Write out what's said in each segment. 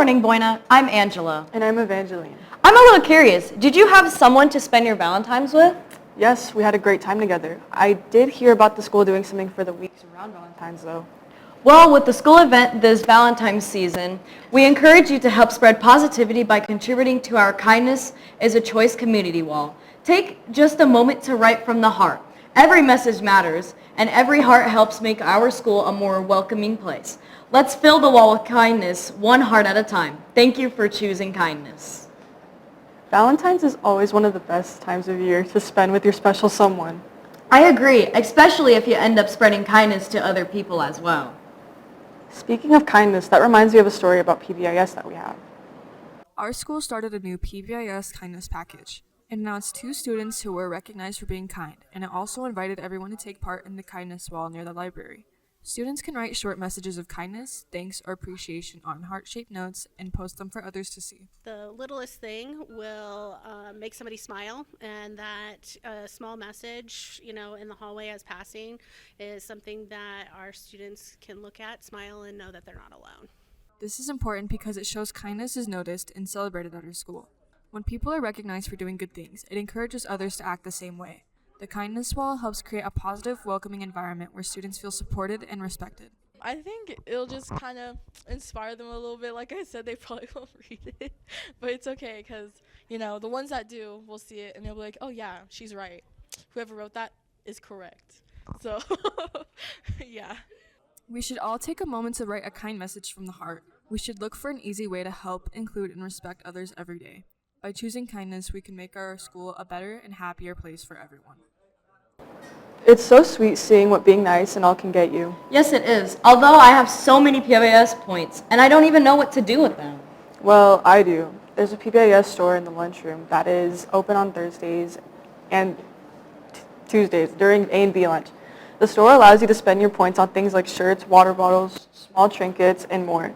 morning, Buena. I'm Angela. And I'm Evangeline. I'm a little curious. Did you have someone to spend your Valentine's with? Yes, we had a great time together. I did hear about the school doing something for the weeks around Valentine's, though. Well, with the school event this Valentine's season, we encourage you to help spread positivity by contributing to our Kindness is a Choice community wall. Take just a moment to write from the heart. Every message matters, and every heart helps make our school a more welcoming place. Let's fill the wall with kindness, one heart at a time. Thank you for choosing kindness. Valentine's is always one of the best times of year to spend with your special someone. I agree, especially if you end up spreading kindness to other people as well. Speaking of kindness, that reminds me of a story about PBIS that we have. Our school started a new PBIS kindness package. It announced 2 students who were recognized for being kind, and it also invited everyone to take part in the kindness wall near the library. Students can write short messages of kindness, thanks, or appreciation on heart-shaped notes and post them for others to see. The littlest thing will make somebody smile, and that small message, in the hallway as passing is something that our students can look at, smile, and know that they're not alone. This is important because it shows kindness is noticed and celebrated at our school. When people are recognized for doing good things, it encourages others to act the same way. The kindness wall helps create a positive, welcoming environment where students feel supported and respected. I think it'll just kind of inspire them a little bit. Like I said, they probably won't read it, but it's okay because, the ones that do will see it and they'll be like, oh yeah, she's right. Whoever wrote that is correct. So, yeah. We should all take a moment to write a kind message from the heart. We should look for an easy way to help, include, and respect others every day. By choosing kindness, we can make our school a better and happier place for everyone. It's so sweet seeing what being nice and all can get you. Yes, it is. Although I have so many PBIS points, and I don't even know what to do with them. Well, I do. There's a PBIS store in the lunchroom that is open on Thursdays and Tuesdays during A and B lunch. The store allows you to spend your points on things like shirts, water bottles, small trinkets, and more.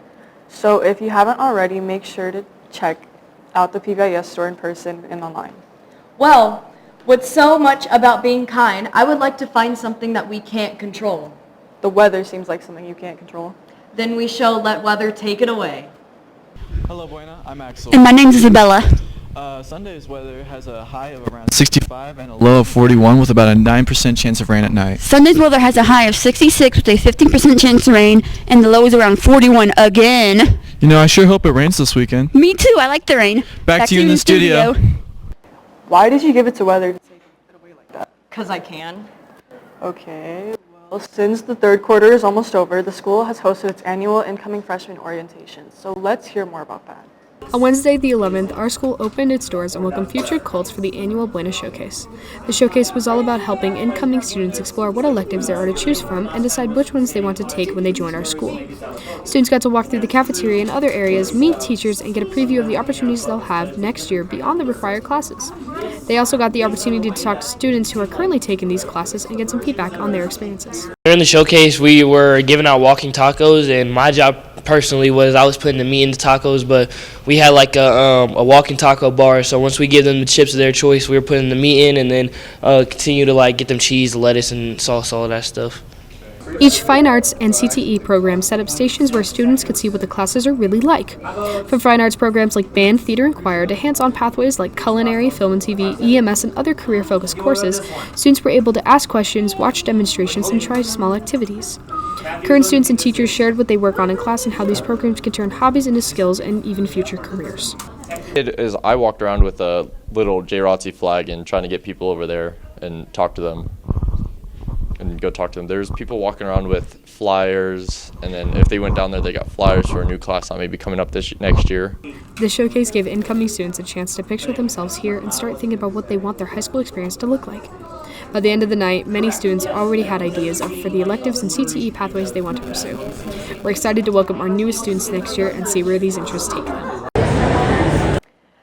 So if you haven't already, make sure to check out the PBIS store in person and online. Well, with so much about being kind, I would like to find something that we can't control. The weather seems like something you can't control. Then we shall let weather take it away. Hello, Buena. I'm Axel. And my name's Isabella. Sunday's weather has a high of around 65 and a low of 41 with about a 9% chance of rain at night. Sunday's weather has a high of 66 with a 15% chance of rain, and the low is around 41 again. I sure hope it rains this weekend. Me too. I like the rain. Back to you in the studio. Why did you give it to weather to take it away like that? 'Cause I can. Okay, well, since the third quarter is almost over, the school has hosted its annual incoming freshman orientation. So let's hear more about that. On Wednesday, the 11th, our school opened its doors and welcomed future cults for the annual Buena Showcase. The showcase was all about helping incoming students explore what electives there are to choose from and decide which ones they want to take when they join our school. Students got to walk through the cafeteria and other areas, meet teachers, and get a preview of the opportunities they'll have next year beyond the required classes. They also got the opportunity to talk to students who are currently taking these classes and get some feedback on their experiences. During the showcase, we were giving out walking tacos, and my job personally was I was putting the meat in the tacos, but we had like a walking taco bar, so once we give them the chips of their choice, we were putting the meat in and then continue to get them cheese, lettuce, and sauce, all of that stuff. Each fine arts and CTE program set up stations where students could see what the classes are really like. From fine arts programs like band, theater, and choir to hands-on pathways like culinary, film and TV, EMS, and other career-focused courses, students were able to ask questions, watch demonstrations, and try small activities. Current students and teachers shared what they work on in class and how these programs can turn hobbies into skills and even future careers. I walked around with a little JROTC flag and trying to get people over there and talk to them. And go talk to them. There's people walking around with flyers, and then if they went down there, they got flyers for a new class that may be coming up next year. The showcase gave incoming students a chance to picture themselves here and start thinking about what they want their high school experience to look like. By the end of the night, many students already had ideas for the electives and CTE pathways they want to pursue. We're excited to welcome our newest students next year and see where these interests take them.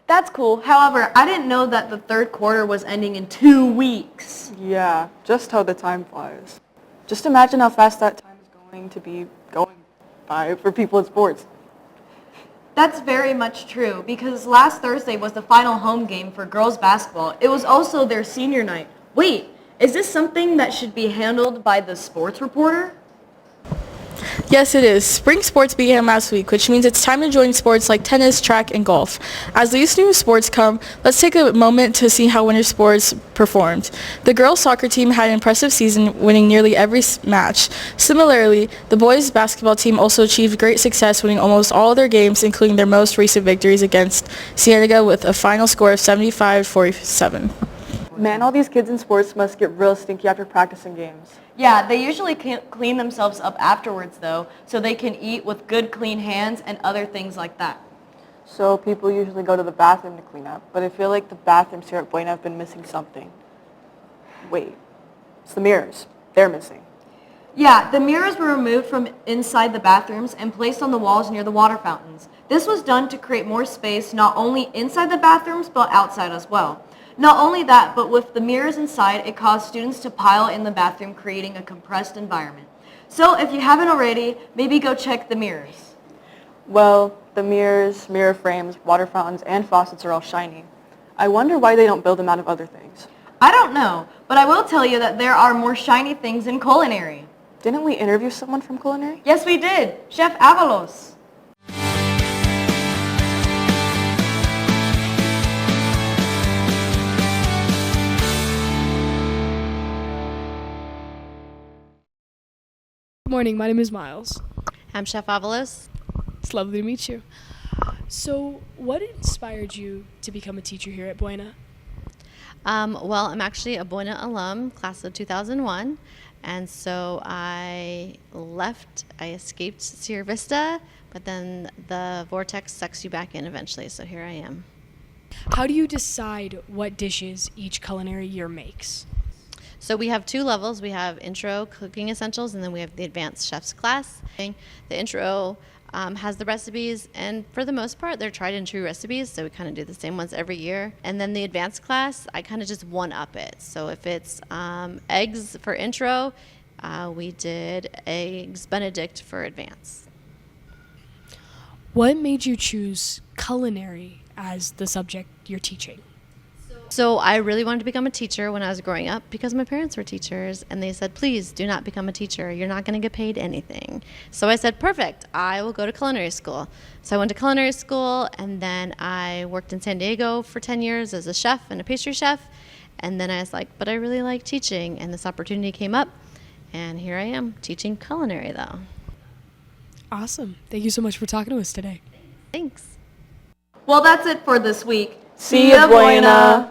That's cool. However, I didn't know that the third quarter was ending in 2 weeks. Yeah, just how the time flies. Just imagine how fast that time is going to be going by for people in sports. That's very much true, because last Thursday was the final home game for girls basketball. It was also their senior night. Wait, is this something that should be handled by the sports reporter? Yes, it is. Spring sports began last week, which means it's time to join sports like tennis, track, and golf. As these new sports come, let's take a moment to see how winter sports performed. The girls' soccer team had an impressive season, winning nearly every match. Similarly, the boys' basketball team also achieved great success, winning almost all of their games, including their most recent victories against Cienega with a final score of 75-47. Man, all these kids in sports must get real stinky after practicing games. Yeah, they usually clean themselves up afterwards, though, so they can eat with good, clean hands and other things like that. So people usually go to the bathroom to clean up, but I feel like the bathrooms here at Buena have been missing something. Wait, it's the mirrors. They're missing. Yeah, the mirrors were removed from inside the bathrooms and placed on the walls near the water fountains. This was done to create more space not only inside the bathrooms, but outside as well. Not only that, but with the mirrors inside, it caused students to pile in the bathroom, creating a compressed environment. So if you haven't already, maybe go check the mirrors. Well, the mirrors, mirror frames, water fountains, and faucets are all shiny. I wonder why they don't build them out of other things. I don't know, but I will tell you that there are more shiny things in culinary. Didn't we interview someone from culinary? Yes, we did. Chef Avalos. Good morning, my name is Miles. I'm Chef Avalos. It's lovely to meet you. So, what inspired you to become a teacher here at Buena? Well, I'm actually a Buena alum, class of 2001, and so I escaped Sierra Vista, but then the vortex sucks you back in eventually, so here I am. How do you decide what dishes each culinary year makes? So we have 2 levels. We have intro cooking essentials, and then we have the advanced chef's class. The intro has the recipes, and for the most part, they're tried and true recipes, so we kind of do the same ones every year. And then the advanced class, I kind of just one-up it. So if it's eggs for intro, we did eggs Benedict for advanced. What made you choose culinary as the subject you're teaching? So I really wanted to become a teacher when I was growing up because my parents were teachers, and they said, please do not become a teacher. You're not going to get paid anything. So I said, perfect, I will go to culinary school. So I went to culinary school, and then I worked in San Diego for 10 years as a chef and a pastry chef. And then I was like, but I really like teaching, and this opportunity came up, and here I am teaching culinary though. Awesome. Thank you so much for talking to us today. Thanks. Well, that's it for this week. See ya, Buena.